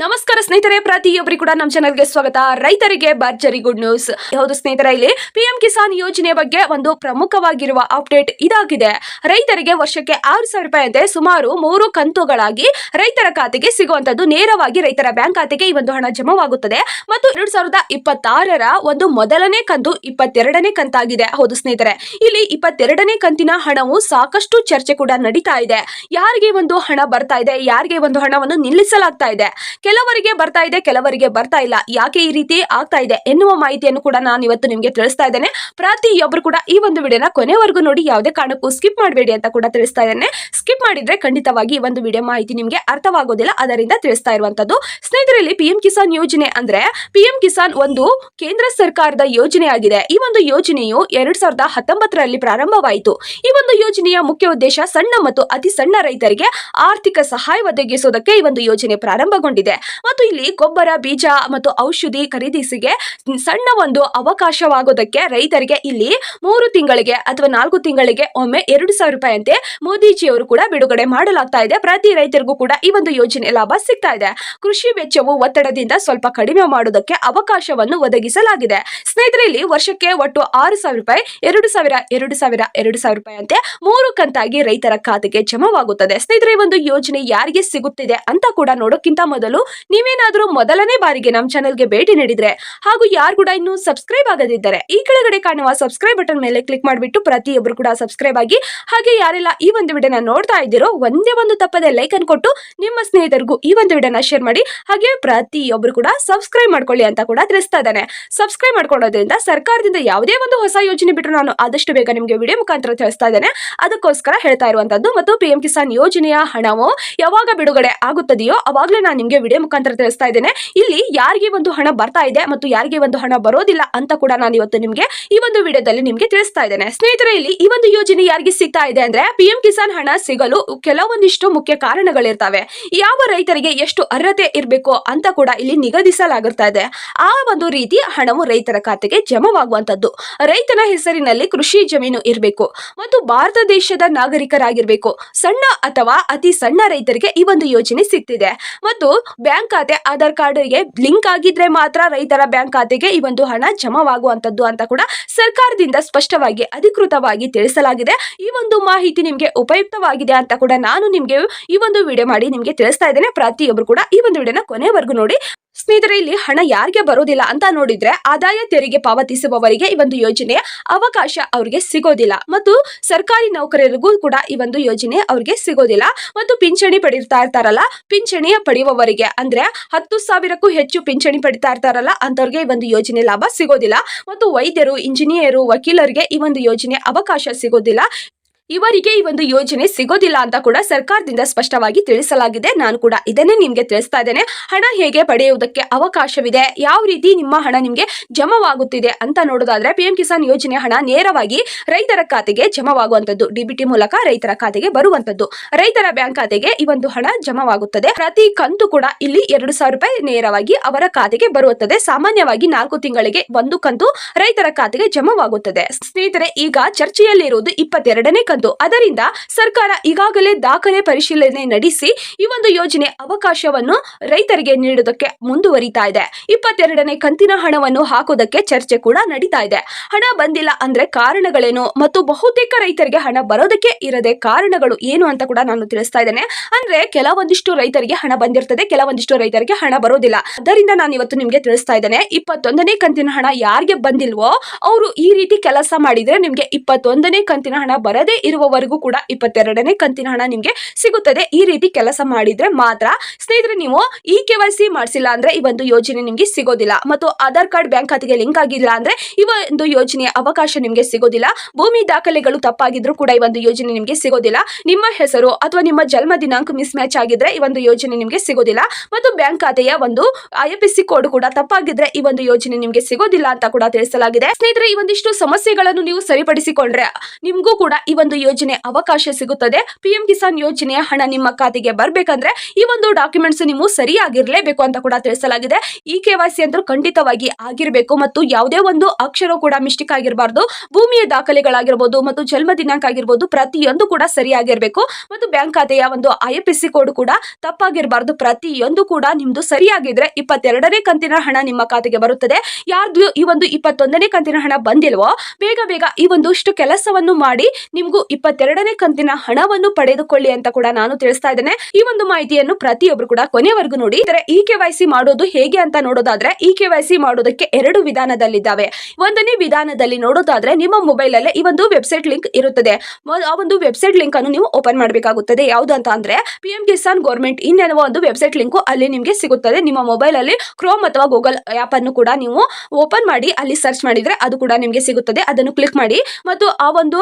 ನಮಸ್ಕಾರ ಸ್ನೇಹಿತರೆ, ಪ್ರತಿಯೊಬ್ಬರಿಗೂ ಕೂಡ ನಮ್ಮ ಚಾನೆಲ್ಗೆ ಸ್ವಾಗತ. ರೈತರಿಗೆ ಭರ್ಜರಿ ಗುಡ್ ನ್ಯೂಸ್. ಹೌದು ಸ್ನೇಹಿತರೆ, ಇಲ್ಲಿ ಪಿಎಂ ಕಿಸಾನ್ ಯೋಜನೆ ಬಗ್ಗೆ ಒಂದು ಪ್ರಮುಖವಾಗಿರುವ ಅಪ್ಡೇಟ್ ಇದಾಗಿದೆ. ರೈತರಿಗೆ ವರ್ಷಕ್ಕೆ 6,000 ರೂಪಾಯಿ ಅಂತೆ ಸುಮಾರು 3 ಕಂತುಗಳಾಗಿ ರೈತರ ಖಾತೆಗೆ ಸಿಗುವಂತದ್ದು. ನೇರವಾಗಿ ರೈತರ ಬ್ಯಾಂಕ್ ಖಾತೆಗೆ ಈ ಒಂದು ಹಣ ಜಮವಾಗುತ್ತದೆ ಮತ್ತು 2026ರ ಒಂದು ಮೊದಲನೇ ಕಂತು 22ನೇ ಕಂತಾಗಿದೆ. ಹೌದು ಸ್ನೇಹಿತರೆ, ಇಲ್ಲಿ 22ನೇ ಕಂತಿನ ಹಣವು ಸಾಕಷ್ಟು ಚರ್ಚೆ ಕೂಡ ನಡೀತಾ ಇದೆ. ಯಾರಿಗೆ ಒಂದು ಹಣ ಬರ್ತಾ ಇದೆ, ಯಾರಿಗೆ ಒಂದು ಹಣವನ್ನು ನಿಲ್ಲಿಸಲಾಗ್ತಾ ಇದೆ, ಕೆಲವರಿಗೆ ಬರ್ತಾ ಇದೆ, ಕೆಲವರಿಗೆ ಬರ್ತಾ ಇಲ್ಲ. ಯಾಕೆ ಈ ರೀತಿ ಆಗ್ತಾ ಇದೆ ಎನ್ನುವ ಮಾಹಿತಿಯನ್ನು ಕೂಡ ನಾನು ಇವತ್ತು ನಿಮಗೆ ತಿಳಿಸ್ತಾ ಇದ್ದೇನೆ. ಪ್ರತಿಯೊಬ್ಬರು ಕೂಡ ಈ ಒಂದು ವಿಡಿಯೋನ ಕೊನೆವರೆಗೂ ನೋಡಿ, ಯಾವುದೇ ಕಾರಣಕ್ಕೂ ಸ್ಕಿಪ್ ಮಾಡಬೇಡಿ ಅಂತ ಕೂಡ ತಿಳಿಸ್ತಾ ಇದ್ದೇನೆ. ಸ್ಕಿಪ್ ಮಾಡಿದ್ರೆ ಖಂಡಿತವಾಗಿ ಈ ಒಂದು ವಿಡಿಯೋ ಮಾಹಿತಿ ನಿಮಗೆ ಅರ್ಥವಾಗೋದಿಲ್ಲ, ಅದರಿಂದ ತಿಳಿಸ್ತಾ ಇರುವಂತದ್ದು. ಸ್ನೇಹಿತರಲ್ಲಿ ಪಿಎಂ ಕಿಸಾನ್ ಯೋಜನೆ ಅಂದ್ರೆ ಪಿಎಂ ಕಿಸಾನ್ ಒಂದು ಕೇಂದ್ರ ಸರ್ಕಾರದ ಯೋಜನೆ ಆಗಿದೆ. ಈ ಒಂದು ಯೋಜನೆಯು 2019ರಲ್ಲಿ ಪ್ರಾರಂಭವಾಯಿತು. ಈ ಒಂದು ಯೋಜನೆಯ ಮುಖ್ಯ ಉದ್ದೇಶ ಸಣ್ಣ ಮತ್ತು ಅತಿ ಸಣ್ಣ ರೈತರಿಗೆ ಆರ್ಥಿಕ ಸಹಾಯ ಒದಗಿಸುವುದಕ್ಕೆ ಈ ಒಂದು ಯೋಜನೆ ಪ್ರಾರಂಭಗೊಂಡಿದೆ. ಮತ್ತು ಇಲ್ಲಿ ಗೊಬ್ಬರ, ಬೀಜ ಮತ್ತು ಔಷಧಿ ಖರೀದಿಸಿಗೆ ಸಣ್ಣ ಒಂದು ಅವಕಾಶವಾಗೋದಕ್ಕೆ ರೈತರಿಗೆ ಇಲ್ಲಿ 3 ತಿಂಗಳಿಗೆ ಅಥವಾ 4 ತಿಂಗಳಿಗೆ ಒಮ್ಮೆ 2,000 ರೂಪಾಯಿ ಅಂತೆ ಮೋದಿಜಿಯವರು ಕೂಡ ಬಿಡುಗಡೆ ಮಾಡಲಾಗ್ತಾ ಇದೆ. ಪ್ರತಿ ರೈತರಿಗೂ ಕೂಡ ಈ ಒಂದು ಯೋಜನೆ ಲಾಭ ಸಿಗ್ತಾ ಇದೆ. ಕೃಷಿ ವೆಚ್ಚವು ಒತ್ತಡದಿಂದ ಸ್ವಲ್ಪ ಕಡಿಮೆ ಮಾಡುವುದಕ್ಕೆ ಅವಕಾಶವನ್ನು ಒದಗಿಸಲಾಗಿದೆ. ಸ್ನೇಹಿತರೆ, ಇಲ್ಲಿ ವರ್ಷಕ್ಕೆ ಒಟ್ಟು 6,000 ರೂಪಾಯಿ 2,000 ರೂಪಾಯಿ ಅಂತೆ 3 ಕಂತಾಗಿ ರೈತರ ಖಾತೆಗೆ ಜಮವಾಗುತ್ತದೆ. ಸ್ನೇಹಿತರೆ, ಈ ಒಂದು ಯೋಜನೆ ಯಾರಿಗೆ ಸಿಗುತ್ತಿದೆ ಅಂತ ಕೂಡ ನೋಡೋಕ್ಕಿಂತ ಮೊದಲು ನೀವೇನಾದ್ರೂ ಮೊದಲನೇ ಬಾರಿಗೆ ನಮ್ಮ ಚಾನೆಲ್ಗೆ ಭೇಟಿ ನೀಡಿದ್ರೆ ಹಾಗೂ ಯಾರು ಕೂಡ ಇನ್ನೂ ಸಬ್ಸ್ಕ್ರೈಬ್ ಆಗದಿದ್ದರೆ ಈ ಕೆಳಗಡೆ ಕಾಣುವ ಸಬ್ಸ್ಕ್ರೈಬ್ ಬಟನ್ ಮೇಲೆ ಕ್ಲಿಕ್ ಮಾಡಿಬಿಟ್ಟು ಪ್ರತಿಯೊಬ್ಬರು ಕೂಡ ಸಬ್ಸ್ಕ್ರೈಬ್ ಆಗಿ. ಹಾಗೆ ಯಾರೆಲ್ಲ ಈ ಒಂದು ವಿಡಿಯೋನ ನೋಡ್ತಾ ಇದ್ದೀರೋ ಒಂದೇ ಒಂದು ತಪ್ಪದೆ ಲೈಕ್ ಅನ್ನು ಕೊಟ್ಟು ನಿಮ್ಮ ಸ್ನೇಹಿತರಿಗೂ ಈ ಒಂದು ವಿಡಿಯೋನ ಶೇರ್ ಮಾಡಿ. ಹಾಗೆ ಪ್ರತಿಯೊಬ್ಬರು ಕೂಡ ಸಬ್ಸ್ಕ್ರೈಬ್ ಮಾಡ್ಕೊಳ್ಳಿ ಅಂತ ಕೂಡ ತಿಳಿಸ್ತಾ ಇದ್ದಾನೆ. ಸಬ್ಸ್ಕ್ರೈಬ್ ಮಾಡ್ಕೊಳ್ಳೋದ್ರಿಂದ ಸರ್ಕಾರದಿಂದ ಯಾವುದೇ ಒಂದು ಹೊಸ ಯೋಜನೆ ಬಿಟ್ಟರು ನಾನು ಆದಷ್ಟು ಬೇಗ ನಿಮಗೆ ವಿಡಿಯೋ ಮುಖಾಂತರ ತಿಳಿಸ್ತಾ ಇದ್ದೇನೆ. ಅದಕ್ಕೋಸ್ಕರ ಹೇಳ್ತಾ ಇರುವಂತದ್ದು. ಮತ್ತು ಪಿಎಂ ಕಿಸಾನ್ ಯೋಜನೆಯ ಹಣವು ಯಾವಾಗ ಬಿಡುಗಡೆ ಆಗುತ್ತದೆಯೋ ಅವಾಗಲೇ ನಾನು ನಿಮಗೆ ವಿಡಿಯೋ ಮುಖಾಂತರ ತಿಳಿಸ್ತಾ ಇದ್ದೇನೆ. ಇಲ್ಲಿ ಯಾರಿಗೆ ಒಂದು ಹಣ ಬರ್ತಾ ಇದೆ ಮತ್ತು ಯಾರಿಗೆ ಒಂದು ಹಣ ಬರೋದಿಲ್ಲ ಅಂತ ಕೂಡ ನಾನು ಇವತ್ತು ನಿಮಗೆ ಈ ಒಂದು ವಿಡಿಯೋದಲ್ಲಿ ನಿಮಗೆ ತಿಳಿಸ್ತಾ ಇದ್ದೇನೆ. ಸ್ನೇಹಿತರೆ, ಇಲ್ಲಿ ಈ ಒಂದು ಯೋಜನೆ ಯಾರಿಗೆ ಸಿಗ್ತಾ ಇದೆ ಅಂದ್ರೆ ಪಿಎಂ ಕಿಸಾನ್ ಹಣ ಸಿಗಲು ಕೆಲವೊಂದಿಷ್ಟು ಮುಖ್ಯ ಕಾರಣಗಳಿರ್ತವೆ. ಯಾವ ರೈತರಿಗೆ ಎಷ್ಟು ಅರ್ಹತೆ ಇರಬೇಕು ಅಂತ ಕೂಡ ಇಲ್ಲಿ ನಿಗದಿಸಲಾಗಿರ್ತಾ ಇದೆ. ಆ ಒಂದು ರೀತಿ ಹಣವು ರೈತರ ಖಾತೆಗೆ ಜಮವಾಗುವಂತದ್ದು. ರೈತನ ಹೆಸರಿನಲ್ಲಿ ಕೃಷಿ ಜಮೀನು ಇರಬೇಕು ಮತ್ತು ಭಾರತ ದೇಶದ ನಾಗರಿಕರಾಗಿರ್ಬೇಕು. ಸಣ್ಣ ಅಥವಾ ಅತಿ ಸಣ್ಣ ರೈತರಿಗೆ ಈ ಒಂದು ಯೋಜನೆ ಸಿಗ್ತಿದೆ. ಮತ್ತು ಬ್ಯಾಂಕ್ ಖಾತೆ ಆಧಾರ್ ಕಾರ್ಡ್ಗೆ ಲಿಂಕ್ ಆಗಿದ್ರೆ ಮಾತ್ರ ರೈತರ ಬ್ಯಾಂಕ್ ಖಾತೆಗೆ ಈ ಒಂದು ಹಣ ಜಮವಾಗುವಂತದ್ದು ಅಂತ ಕೂಡ ಸರ್ಕಾರದಿಂದ ಸ್ಪಷ್ಟವಾಗಿ ಅಧಿಕೃತವಾಗಿ ತಿಳಿಸಲಾಗಿದೆ. ಈ ಒಂದು ಮಾಹಿತಿ ನಿಮಗೆ ಉಪಯುಕ್ತವಾಗಿದೆ ಅಂತ ಕೂಡ ನಾನು ನಿಮಗೆ ಈ ಒಂದು ವಿಡಿಯೋ ಮಾಡಿ ನಿಮಗೆ ತಿಳಿಸ್ತಾ ಇದ್ದೇನೆ. ಪ್ರತಿಯೊಬ್ಬರು ಕೂಡ ಈ ಒಂದು ವಿಡಿಯೋನ ಕೊನೆವರೆಗೂ ನೋಡಿ. ಸ್ನೇಹಿತರೆ, ಇಲ್ಲಿ ಹಣ ಯಾರಿಗೆ ಬರೋದಿಲ್ಲ ಅಂತ ನೋಡಿದ್ರೆ ಆದಾಯ ತೆರಿಗೆ ಪಾವತಿಸುವವರಿಗೆ ಈ ಒಂದು ಯೋಜನೆ ಅವಕಾಶ ಅವರಿಗೆ ಸಿಗೋದಿಲ್ಲ. ಮತ್ತು ಸರ್ಕಾರಿ ನೌಕರರಿಗೂ ಕೂಡ ಈ ಒಂದು ಯೋಜನೆ ಅವರಿಗೆ ಸಿಗೋದಿಲ್ಲ. ಮತ್ತು ಪಿಂಚಣಿ ಪಡಿತಾ ಇರ್ತಾರಲ್ಲ, ಪಿಂಚಣಿ ಪಡೆಯುವವರಿಗೆ ಅಂದ್ರೆ 10,000ಕ್ಕೂ ಹೆಚ್ಚು ಪಿಂಚಣಿ ಪಡಿತಾ ಇರ್ತಾರಲ್ಲ ಅಂತವ್ರಿಗೆ ಈ ಒಂದು ಯೋಜನೆ ಲಾಭ ಸಿಗೋದಿಲ್ಲ. ಮತ್ತು ವೈದ್ಯರು, ಇಂಜಿನಿಯರು, ವಕೀಲರಿಗೆ ಈ ಒಂದು ಯೋಜನೆ ಅವಕಾಶ ಸಿಗೋದಿಲ್ಲ. ಇವರಿಗೆ ಈ ಒಂದು ಯೋಜನೆ ಸಿಗೋದಿಲ್ಲ ಅಂತ ಕೂಡ ಸರ್ಕಾರದಿಂದ ಸ್ಪಷ್ಟವಾಗಿ ತಿಳಿಸಲಾಗಿದೆ. ನಾನು ಕೂಡ ಇದನ್ನೇ ನಿಮ್ಗೆ ತಿಳಿಸ್ತಾ ಇದ್ದೇನೆ. ಹಣ ಹೇಗೆ ಪಡೆಯುವುದಕ್ಕೆ ಅವಕಾಶವಿದೆ, ಯಾವ ರೀತಿ ನಿಮ್ಮ ಹಣ ನಿಮ್ಗೆ ಜಮವಾಗುತ್ತಿದೆ ಅಂತ ನೋಡೋದಾದ್ರೆ ಪಿಎಂ ಕಿಸಾನ್ ಯೋಜನೆ ಹಣ ನೇರವಾಗಿ ರೈತರ ಖಾತೆಗೆ ಜಮವಾಗುವಂತದ್ದು. ಡಿಬಿಟಿ ಮೂಲಕ ರೈತರ ಖಾತೆಗೆ ಬರುವಂತದ್ದು. ರೈತರ ಬ್ಯಾಂಕ್ ಖಾತೆಗೆ ಈ ಒಂದು ಹಣ ಜಮವಾಗುತ್ತದೆ. ಪ್ರತಿ ಕಂತು ಕೂಡ ಇಲ್ಲಿ 2,000 ರೂಪಾಯಿ ನೇರವಾಗಿ ಅವರ ಖಾತೆಗೆ ಬರುತ್ತದೆ. ಸಾಮಾನ್ಯವಾಗಿ 4 ತಿಂಗಳಿಗೆ ಒಂದು ಕಂತು ರೈತರ ಖಾತೆಗೆ ಜಮವಾಗುತ್ತದೆ. ಸ್ನೇಹಿತರೆ, ಈಗ ಚರ್ಚೆಯಲ್ಲಿರುವುದು 22ನೇ ಕಂತು. ಅದರಿಂದ ಸರ್ಕಾರ ಈಗಾಗಲೇ ದಾಖಲೆ ಪರಿಶೀಲನೆ ನಡೆಸಿ ಈ ಒಂದು ಯೋಜನೆ ಅವಕಾಶವನ್ನು ರೈತರಿಗೆ ನೀಡುವುದಕ್ಕೆ ಮುಂದುವರಿತಾ ಇದೆ. 22ನೇ ಕಂತಿನ ಹಣವನ್ನು ಹಾಕೋದಕ್ಕೆ ಚರ್ಚೆ ಕೂಡ ನಡೀತಾ ಇದೆ. ಹಣ ಬಂದಿಲ್ಲ ಅಂದ್ರೆ ಕಾರಣಗಳೇನು ಮತ್ತು ಬಹುತೇಕ ರೈತರಿಗೆ ಹಣ ಬರೋದಕ್ಕೆ ಇರದೆ ಕಾರಣಗಳು ಏನು ಅಂತ ಕೂಡ ನಾನು ತಿಳಿಸ್ತಾ ಇದ್ದೇನೆ. ಅಂದ್ರೆ ಕೆಲವೊಂದಿಷ್ಟು ರೈತರಿಗೆ ಹಣ ಬಂದಿರ್ತದೆ, ಕೆಲವೊಂದಿಷ್ಟು ರೈತರಿಗೆ ಹಣ ಬರೋದಿಲ್ಲ. ಅದರಿಂದ ನಾನು ಇವತ್ತು ನಿಮ್ಗೆ ತಿಳಿಸ್ತಾ ಇದ್ದೇನೆ. 21ನೇ ಕಂತಿನ ಹಣ ಯಾರಿಗೆ ಬಂದಿಲ್ವೋ ಅವರು ಈ ರೀತಿ ಕೆಲಸ ಮಾಡಿದ್ರೆ ನಿಮ್ಗೆ 21ನೇ ಕಂತಿನ ಹಣ ಬರದೇ ಇರುವವರೆಗೂ ಕೂಡ 22ನೇ ಕಂತಿನ ಹಣ ನಿಮ್ಗೆ ಸಿಗುತ್ತದೆ. ಈ ರೀತಿ ಕೆಲಸ ಮಾಡಿದ್ರೆ ಮಾತ್ರ. ಸ್ನೇಹಿತರೆ, ನೀವು ಈ KYC ಮಾಡಿಸಿಲ್ಲ ಅಂದ್ರೆ ಈ ಒಂದು ಯೋಜನೆ ನಿಮ್ಗೆ ಸಿಗೋದಿಲ್ಲ. ಮತ್ತು ಆಧಾರ್ ಕಾರ್ಡ್ ಬ್ಯಾಂಕ್ ಖಾತೆಗೆ ಲಿಂಕ್ ಆಗಿಲ್ಲ ಅಂದ್ರೆ ಈ ಒಂದು ಯೋಜನೆಯ ಅವಕಾಶ ನಿಮ್ಗೆ ಸಿಗೋದಿಲ್ಲ. ಭೂಮಿ ದಾಖಲೆಗಳು ತಪ್ಪಾಗಿದ್ರು ಕೂಡ ಈ ಒಂದು ಯೋಜನೆ ನಿಮ್ಗೆ ಸಿಗೋದಿಲ್ಲ. ನಿಮ್ಮ ಹೆಸರು ಅಥವಾ ನಿಮ್ಮ ಜನ್ಮ ದಿನಾಂಕ ಮಿಸ್ ಮ್ಯಾಚ್ ಆಗಿದ್ರೆ ಈ ಒಂದು ಯೋಜನೆ ನಿಮ್ಗೆ ಸಿಗೋದಿಲ್ಲ. ಮತ್ತು ಬ್ಯಾಂಕ್ ಖಾತೆಯ ಒಂದು IFSC ಕೋಡ್ ಕೂಡ ತಪ್ಪಾಗಿದ್ರೆ ಈ ಒಂದು ಯೋಜನೆ ನಿಮ್ಗೆ ಸಿಗೋದಿಲ್ಲ ಅಂತ ಕೂಡ ತಿಳಿಸಲಾಗಿದೆ. ಸ್ನೇಹಿತರೆ, ಈ ಒಂದಿಷ್ಟು ಸಮಸ್ಯೆಗಳನ್ನು ನೀವು ಸರಿಪಡಿಸಿಕೊಂಡ್ರೆ ನಿಮ್ಗೂ ಕೂಡ ಈ ಒಂದು ಒಂದು ಯೋಜನೆ ಅವಕಾಶ ಸಿಗುತ್ತದೆ. ಪಿಎಂ ಕಿಸಾನ್ ಯೋಜನೆಯ ಹಣ ನಿಮ್ಮ ಖಾತೆಗೆ ಬರ್ಬೇಕಂದ್ರೆ ಈ ಒಂದು ಡಾಕ್ಯುಮೆಂಟ್ಸ್ ನೀವು ಸರಿಯಾಗಿರ್ಲೇಬೇಕು ಅಂತ ಕೂಡ ತಿಳಿಸಲಾಗಿದೆ. ಈ KYC ಅಂತೂ ಖಂಡಿತವಾಗಿ ಆಗಿರಬೇಕು ಮತ್ತು ಯಾವುದೇ ಒಂದು ಅಕ್ಷರ ಕೂಡ ಮಿಸ್ಟೇಕ್ ಆಗಿರಬಾರ್ದು. ಭೂಮಿಯ ದಾಖಲೆಗಳಾಗಿರ್ಬೋದು ಮತ್ತು ಜನ್ಮ ದಿನಾಂಕ ಆಗಿರ್ಬೋದು ಪ್ರತಿಯೊಂದು ಕೂಡ ಸರಿಯಾಗಿರ್ಬೇಕು ಮತ್ತು ಬ್ಯಾಂಕ್ ಖಾತೆಯ ಒಂದು IFSC ಕೋಡ್ ಕೂಡ ತಪ್ಪಾಗಿರಬಾರ್ದು. ಪ್ರತಿಯೊಂದು ಕೂಡ ನಿಮ್ದು ಸರಿಯಾಗಿದ್ರೆ 22ನೇ ಕಂತಿನ ಹಣ ನಿಮ್ಮ ಖಾತೆಗೆ ಬರುತ್ತದೆ. ಯಾರ್ದು ಈ ಒಂದು 21ನೇ ಕಂತಿನ ಹಣ ಬಂದಿಲ್ವೋ ಬೇಗ ಈ ಒಂದಷ್ಟು ಕೆಲಸವನ್ನು ಮಾಡಿ ನಿಮ್ಗೂ 22ನೇ ಕಂತಿನ ಹಣವನ್ನು ಪಡೆದುಕೊಳ್ಳಿ ಅಂತ ಕೂಡ ನಾನು ತಿಳಿಸ್ತಾ ಇದ್ದೇನೆ. ಈ ಒಂದು ಮಾಹಿತಿಯನ್ನು ಪ್ರತಿಯೊಬ್ರು ಕೂಡ ಕೊನೆವರೆಗೂ ನೋಡಿ. ಈ KYC ಮಾಡೋದು ಹೇಗೆ ಅಂತ ನೋಡೋದಾದ್ರೆ ಈ KYC ಮಾಡೋದಕ್ಕೆ 2 ವಿಧಾನದಲ್ಲಿದ್ದಾವೆ. ಒಂದನೇ ವಿಧಾನದಲ್ಲಿ ನೋಡೋದಾದ್ರೆ ನಿಮ್ಮ ಮೊಬೈಲ್ ಅಲ್ಲೇ ಈ ಒಂದು ವೆಬ್ಸೈಟ್ ಲಿಂಕ್ ಇರುತ್ತದೆ. ಆ ಒಂದು ವೆಬ್ಸೈಟ್ ಲಿಂಕ್ ಅನ್ನು ನೀವು ಓಪನ್ ಮಾಡಬೇಕಾಗುತ್ತದೆ. ಯಾವುದು ಅಂತ ಅಂದ್ರೆ PM ಕಿಸಾನ್ ಗೌರ್ಮೆಂಟ್ ಇನ್ ಎನ್ನುವ ಒಂದು ವೆಬ್ಸೈಟ್ ಲಿಂಕ್ ಅಲ್ಲಿ ನಿಮಗೆ ಸಿಗುತ್ತದೆ. ನಿಮ್ಮ ಮೊಬೈಲ್ ಅಲ್ಲಿ ಕ್ರೋಮ್ ಅಥವಾ ಗೂಗಲ್ ಆಪ್ ಅನ್ನು ಕೂಡ ನೀವು ಓಪನ್ ಮಾಡಿ ಅಲ್ಲಿ ಸರ್ಚ್ ಮಾಡಿದ್ರೆ ಅದು ಕೂಡ ನಿಮಗೆ ಸಿಗುತ್ತದೆ. ಅದನ್ನು ಕ್ಲಿಕ್ ಮಾಡಿ ಮತ್ತು ಆ ಒಂದು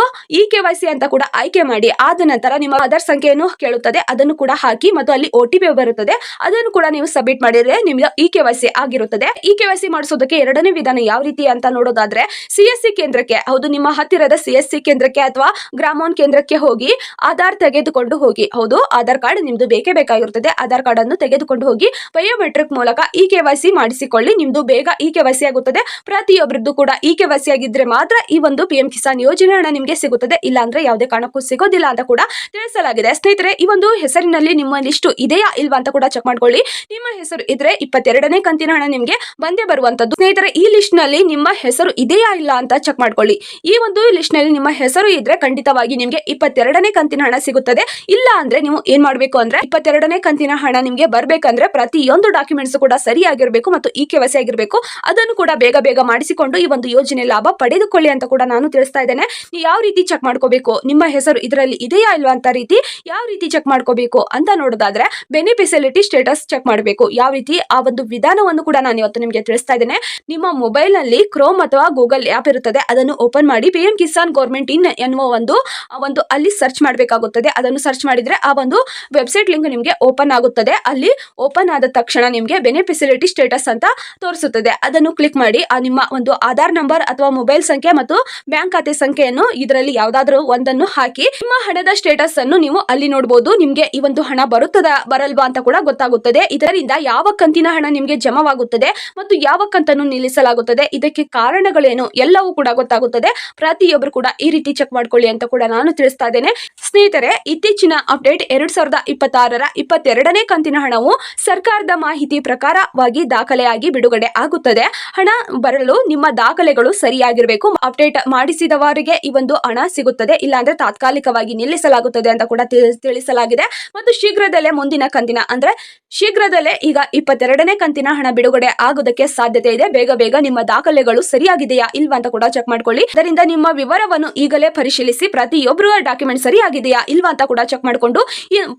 KYC ಅಂತ ಕೂಡ ಆಯ್ಕೆ ಮಾಡಿ. ಆದ ನಂತರ ನಿಮ್ಮ ಆಧಾರ್ ಸಂಖ್ಯೆಯನ್ನು ಕೇಳುತ್ತದೆ, ಅದನ್ನು ಕೂಡ ಹಾಕಿ ಮತ್ತು ಅಲ್ಲಿ OTP ಬರುತ್ತದೆ. ಅದನ್ನು ಕೂಡ ನೀವು ಸಬ್ಮಿಟ್ ಮಾಡಿದ್ರೆ ನಿಮಗೆ KYC ಆಗಿರುತ್ತದೆ. KYC ಮಾಡಿಸೋದಕ್ಕೆ 2ನೇ ವಿಧಾನ ಯಾವ ರೀತಿ ಅಂತ ನೋಡೋದಾದ್ರೆ CSC ಕೇಂದ್ರಕ್ಕೆ, ಹೌದು ನಿಮ್ಮ ಹತ್ತಿರದ CSC ಕೇಂದ್ರಕ್ಕೆ ಅಥವಾ ಗ್ರಾಮೋನ್ ಕೇಂದ್ರಕ್ಕೆ ಹೋಗಿ ಆಧಾರ್ ತೆಗೆದುಕೊಂಡು ಹೋಗಿ. ಹೌದು ಆಧಾರ್ ಕಾರ್ಡ್ ನಿಮ್ದು ಬೇಕೇ ಬೇಕಾಗಿರುತ್ತದೆ. ಆಧಾರ್ ಕಾರ್ಡ್ ಅನ್ನು ತೆಗೆದುಕೊಂಡು ಹೋಗಿ ಬಯೋಮೆಟ್ರಿಕ್ ಮೂಲಕ KYC ಮಾಡಿಸಿಕೊಳ್ಳಿ. ನಿಮ್ದು ಬೇಗ KYC ಆಗುತ್ತದೆ. ಪ್ರತಿಯೊಬ್ಬರದ್ದು ಕೂಡ KYC ಆಗಿದ್ರೆ ಮಾತ್ರ ಈ ಒಂದು PM ಕಿಸಾನ್ ಯೋಜನೆ ಹಣ ನಿಮಗೆ ಸಿಗುತ್ತದೆ. ಇಲ್ಲ ಅಂದ್ರೆ ಯಾವುದೇ ಕಾರಣಕ್ಕೂ ಸಿಗೋದಿಲ್ಲ ಅಂತ ಕೂಡ ತಿಳಿಸಲಾಗಿದೆ. ಸ್ನೇಹಿತರೆ ಈ ಒಂದು ಹೆಸರಿನಲ್ಲಿ ನಿಮ್ಮ ಲಿಸ್ಟ್ ಇದೆಯಾ ಇಲ್ವಾ ಅಂತ ಕೂಡ ಚೆಕ್ ಮಾಡ್ಕೊಳ್ಳಿ. ನಿಮ್ಮ ಹೆಸರು ಇದ್ರೆ 22ನೇ ಕಂತಿನ ಹಣ ನಿಮಗೆ ಬಂದೇ ಬರುವಂತದ್ದು. ಸ್ನೇಹಿತರೆ ಈ ಲಿಸ್ಟ್ ನಲ್ಲಿ ನಿಮ್ಮ ಹೆಸರು ಇದೆಯಾ ಇಲ್ಲ ಅಂತ ಚೆಕ್ ಮಾಡ್ಕೊಳ್ಳಿ. ಈ ಒಂದು ಲಿಸ್ಟ್ ನಲ್ಲಿ ನಿಮ್ಮ ಹೆಸರು ಇದ್ರೆ ಖಂಡಿತವಾಗಿ ನಿಮಗೆ 22ನೇ ಕಂತಿನ ಹಣ ಸಿಗುತ್ತದೆ. ಇಲ್ಲ ಅಂದ್ರೆ ನೀವು ಏನ್ ಮಾಡ್ಬೇಕು ಅಂದ್ರೆ 22ನೇ ಕಂತಿನ ಹಣ ನಿಮಗೆ ಬರ್ಬೇಕಂದ್ರೆ ಪ್ರತಿಯೊಂದು ಡಾಕ್ಯುಮೆಂಟ್ಸ್ ಕೂಡ ಸರಿಯಾಗಿರ್ಬೇಕು ಮತ್ತು KYC ಆಗಿರ್ಬೇಕು. ಅದನ್ನು ಕೂಡ ಬೇಗ ಮಾಡಿಸಿಕೊಂಡು ಈ ಒಂದು ಯೋಜನೆ ಲಾಭ ಪಡೆದುಕೊಳ್ಳಿ ಅಂತ ಕೂಡ ನಾನು ತಿಳಿಸ್ತಾ ಇದ್ದೇನೆ. ಯಾವ ರೀತಿ ಚೆಕ್ ಮಾಡ್ಕೋಬೇಕು ನಿಮ್ಮ ಹೆಸರು ಇದರಲ್ಲಿ ಇದೆಯಾ ಇಲ್ವಾ ಅಂತ ರೀತಿ ಯಾವ ರೀತಿ ಚೆಕ್ ಮಾಡ್ಕೋಬೇಕು ಅಂತ ನೋಡೋದಾದ್ರೆ ಬೆನಿಫಿಸಿಲಿಟಿ ಸ್ಟೇಟಸ್ ಚೆಕ್ ಮಾಡಬೇಕು. ಯಾವ ರೀತಿ ಆ ಒಂದು ವಿಧಾನವನ್ನು ಕೂಡ ನಾನು ಇವತ್ತು ನಿಮಗೆ ತಿಳಿಸ್ತಾ ಇದ್ದೇನೆ. ನಿಮ್ಮ ಮೊಬೈಲ್ ನಲ್ಲಿ ಕ್ರೋಮ್ ಅಥವಾ ಗೂಗಲ್ ಆಪ್ ಇರುತ್ತದೆ, ಅದನ್ನು ಓಪನ್ ಮಾಡಿ PM ಕಿಸಾನ್ ಗೌರ್ಮೆಂಟ್ ಇನ್ ಎನ್ನುವ ಒಂದು ಅಲ್ಲಿ ಸರ್ಚ್ ಮಾಡಬೇಕಾಗುತ್ತದೆ. ಅದನ್ನು ಸರ್ಚ್ ಮಾಡಿದ್ರೆ ಆ ಒಂದು ವೆಬ್ಸೈಟ್ ಲಿಂಕ್ ನಿಮಗೆ ಓಪನ್ ಆಗುತ್ತದೆ. ಅಲ್ಲಿ ಓಪನ್ ಆದ ತಕ್ಷಣ ನಿಮಗೆ ಬೆನಿಫಿಸಿಲಿಟಿ ಸ್ಟೇಟಸ್ ಅಂತ ತೋರಿಸುತ್ತದೆ. ಅದನ್ನು ಕ್ಲಿಕ್ ಮಾಡಿ ನಿಮ್ಮ ಒಂದು ಆಧಾರ್ ನಂಬರ್ ಅಥವಾ ಮೊಬೈಲ್ ಸಂಖ್ಯೆ ಮತ್ತು ಬ್ಯಾಂಕ್ ಖಾತೆ ಸಂಖ್ಯೆಯನ್ನು ಇದರಲ್ಲಿ ಯಾವ್ದಾದ್ರು ಒಂದನ್ನು ಹಾಕಿ ನಿಮ್ಮ ಹಣದ ಸ್ಟೇಟಸ್ ಅನ್ನು ನೀವು ಅಲ್ಲಿ ನೋಡಬಹುದು. ನಿಮ್ಗೆ ಈ ಒಂದು ಹಣ ಬರುತ್ತದಾ ಬರಲ್ವಾ ಅಂತ ಕೂಡ ಗೊತ್ತಾಗುತ್ತದೆ. ಇದರಿಂದ ಯಾವ ಕಂತಿನ ಹಣ ನಿಮ್ಗೆ ಜಮವಾಗುತ್ತದೆ ಮತ್ತು ಯಾವ ಕಂತನ್ನು ನಿಲ್ಲಿಸಲಾಗುತ್ತದೆ, ಇದಕ್ಕೆ ಕಾರಣಗಳೇನು ಎಲ್ಲವೂ ಕೂಡ ಗೊತ್ತಾಗುತ್ತದೆ. ಪ್ರತಿಯೊಬ್ಬರು ಕೂಡ ಈ ರೀತಿ ಚೆಕ್ ಮಾಡ್ಕೊಳ್ಳಿ ಅಂತ ಕೂಡ ನಾನು ತಿಳಿಸ್ತಾ ಇದ್ದೇನೆ. ಸ್ನೇಹಿತರೆ ಇತ್ತೀಚಿನ ಅಪ್ಡೇಟ್ 2026ರ 22ನೇ ಕಂತಿನ ಹಣವು ಸರ್ಕಾರದ ಮಾಹಿತಿ ಪ್ರಕಾರವಾಗಿ ದಾಖಲೆಯಾಗಿ ಬಿಡುಗಡೆ ಆಗುತ್ತದೆ. ಹಣ ಬರಲು ನಿಮ್ಮ ದಾಖಲೆಗಳು ಸರಿಯಾಗಿರಬೇಕು. ಅಪ್ಡೇಟ್ ಮಾಡಿಸಿದವರಿಗೆ ಈ ಒಂದು ಹಣ ಸಿಗುತ್ತದೆ, ಇಲ್ಲಾಂದ್ರೆ ತಾತ್ಕಾಲಿಕವಾಗಿ ನಿಲ್ಲಿಸಲಾಗುತ್ತದೆ ಅಂತ ಕೂಡ ತಿಳಿಸಲಾಗಿದೆ. ಮತ್ತು ಶೀಘ್ರದಲ್ಲೇ ಮುಂದಿನ ಕಂತಿನ ಅಂದ್ರೆ ಶೀಘ್ರದಲ್ಲೇ ಈಗ 22ನೇ ಕಂತಿನ ಹಣ ಬಿಡುಗಡೆ ಆಗುವುದಕ್ಕೆ ಸಾಧ್ಯತೆ ಇದೆ. ಬೇಗ ನಿಮ್ಮ ದಾಖಲೆಗಳು ಸರಿಯಾಗಿದೆಯಾ ಇಲ್ವಾ ಅಂತ ಕೂಡ ಚೆಕ್ ಮಾಡ್ಕೊಳ್ಳಿ. ಅದರಿಂದ ನಿಮ್ಮ ವಿವರವನ್ನು ಈಗಲೇ ಪರಿಶೀಲಿಸಿ ಪ್ರತಿಯೊಬ್ಬರು ಡಾಕ್ಯುಮೆಂಟ್ ಸರಿಯಾಗಿದೆಯಾ ಇಲ್ವಾ ಅಂತ ಕೂಡ ಚೆಕ್ ಮಾಡಿಕೊಂಡು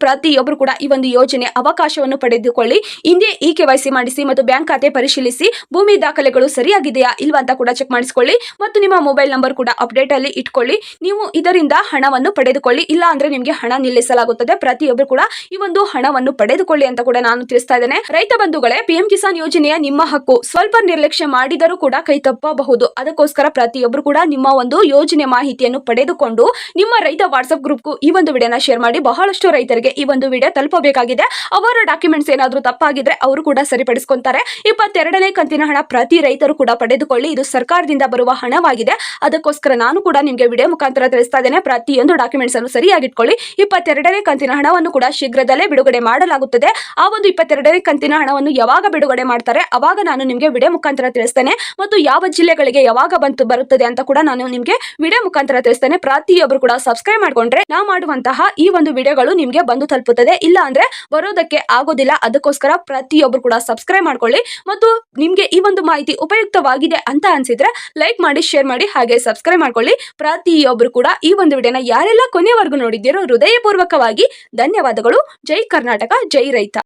ಪ್ರತಿಯೊಬ್ಬರು ಕೂಡ ಈ ಒಂದು ಯೋಜನೆ ಅವಕಾಶವನ್ನು ಪಡೆದುಕೊಳ್ಳಿ. ಹಿಂದೆ KYC ಮಾಡಿಸಿ ಮತ್ತು ಬ್ಯಾಂಕ್ ಖಾತೆ ಪರಿಶೀಲಿಸಿ ಭೂಮಿ ದಾಖಲೆಗಳು ಸರಿಯಾಗಿದೆಯಾ ಇಲ್ವಾ ಅಂತ ಕೂಡ ಚೆಕ್ ಮಾಡಿಸಿಕೊಳ್ಳಿ ಮತ್ತು ನಿಮ್ಮ ಮೊಬೈಲ್ ನಂಬರ್ ಕೂಡ ಅಪ್ಡೇಟ್ ಅಲ್ಲಿ ಇಟ್ಕೊಳ್ಳಿ. ನೀವು ಇದರಿಂದ ಹಣವನ್ನು ಪಡೆದುಕೊಳ್ಳಿ. ಇಲ್ಲ ಅಂದ್ರೆ ನಿಮಗೆ ಹಣ ನಿಲ್ಲಿಸಲಾಗುತ್ತದೆ. ಪ್ರತಿಯೊಬ್ಬರು ಕೂಡ ಈ ಒಂದು ಹಣವನ್ನು ಪಡೆದುಕೊಳ್ಳಿ ಅಂತ ಕೂಡ ನಾನು ತಿಳಿಸ್ತಾ ಇದ್ದೇನೆ. ರೈತ ಬಂಧುಗಳೇ PM ಕಿಸಾನ್ ಯೋಜನೆಯ ನಿಮ್ಮ ಹಕ್ಕು. ಸ್ವಲ್ಪ ನಿರ್ಲಕ್ಷ್ಯ ಮಾಡಿದರೂ ಕೂಡ ಕೈ ತಪ್ಪಬಹುದು. ಅದಕ್ಕೋಸ್ಕರ ಪ್ರತಿಯೊಬ್ಬರು ಕೂಡ ನಿಮ್ಮ ಒಂದು ಯೋಜನೆ ಮಾಹಿತಿಯನ್ನು ಪಡೆದುಕೊಂಡು ನಿಮ್ಮ ರೈತ ವಾಟ್ಸ್ಆಪ್ ಗ್ರೂಪ್ ಈ ಒಂದು ವಿಡಿಯೋನ ಶೇರ್ ಮಾಡಿ. ಬಹಳಷ್ಟು ರೈತರಿಗೆ ಈ ಒಂದು ವಿಡಿಯೋ ತಲುಪಬೇಕಾಗಿದೆ. ಅವರ ಡಾಕ್ಯುಮೆಂಟ್ಸ್ ಏನಾದರೂ ತಪ್ಪಾಗಿದ್ರೆ ಅವರು ಕೂಡ ಸರಿಪಡಿಸಿಕೊಂತಾರೆ. 22ನೇ ಕಂತಿನ ಹಣ ಪ್ರತಿ ರೈತರು ಕೂಡ ಪಡೆದುಕೊಳ್ಳಿ. ಇದು ಸರ್ಕಾರದಿಂದ ಬರುವ ಹಣವಾಗಿದೆ. ಅದಕ್ಕೋಸ್ಕರ ನಾನು ಕೂಡ ನಿಮಗೆ ವಿಡಿಯೋ ಮುಖಾಂತರ ತಿಳಿಸ್ತಾ ಇದ್ದೇನೆ. ಪ್ರತಿಯೊಂದು ಡಾಕ್ಯುಮೆಂಟ್ಸ್ ಅನ್ನು ಸರಿಯಾಗಿಟ್ಕೊಳ್ಳಿ. 22ನೇ ಕಂತಿನ ಹಣವನ್ನು ಕೂಡ ಶೀಘ್ರದಲ್ಲೇ ಬಿಡುಗಡೆ ಮಾಡಲಾಗುತ್ತದೆ. ಆ ಒಂದು 22ನೇ ಕಂತಿನ ಹಣವನ್ನು ಯಾವಾಗ ಬಿಡುಗಡೆ ಮಾಡ್ತಾರೆ ಅವಾಗ ನಾನು ನಿಮಗೆ ವಿಡಿಯೋ ಮುಖಾಂತರ ತಿಳಿಸ್ತೇನೆ ಮತ್ತು ಯಾವ ಜಿಲ್ಲೆಗಳಿಗೆ ಯಾವಾಗ ಬರುತ್ತದೆ ಅಂತ ಕೂಡ ನಾನು ನಿಮಗೆ ವಿಡಿಯೋ ಮುಖಾಂತರ ತಿಳಿಸ್ತೇನೆ. ಪ್ರತಿಯೊಬ್ಬರು ಕೂಡ ಸಬ್ಸ್ಕ್ರೈಬ್ ಮಾಡ್ಕೊಂಡ್ರೆ ನಾವು ಮಾಡುವಂತಹ ಈ ಒಂದು ವಿಡಿಯೋಗಳು ನಿಮಗೆ ಬಂದು ತಲುಪುತ್ತದೆ. ಇಲ್ಲ ಅಂದ್ರೆ ಬರೋದಕ್ಕೆ ಆಗೋದಿಲ್ಲ. ಅದಕ್ಕೋಸ್ಕರ ಪ್ರತಿಯೊಬ್ಬರು ಕೂಡ ಸಬ್ಸ್ಕ್ರೈಬ್ ಮಾಡ್ಕೊಳ್ಳಿ ಮತ್ತು ನಿಮ್ಗೆ ಈ ಒಂದು ಮಾಹಿತಿ ಉಪಯುಕ್ತವಾಗಿದೆ ಅಂತ ಅನ್ಸಿದ್ರೆ ಲೈಕ್ ಮಾಡಿ, ಶೇರ್ ಮಾಡಿ, ಹಾಗೆ ಸಬ್ಸ್ಕ್ರೈಬ್ ಮಾಡ್ಕೊಳ್ಳಿ. ಪ್ರತಿಯೊಬ್ಬರು ಕೂಡ ಈ ಒಂದು ವಿಡಿಯೋನ ಯಾರೆಲ್ಲ ಕೊನೆವರೆಗೂ ನೋಡಿದ್ದೀರೋ ಹೃದಯಪೂರ್ವಕವಾಗಿ ಧನ್ಯವಾದಗಳು. ಜೈ ಕರ್ನಾಟಕ, ಜೈ ರೈತ.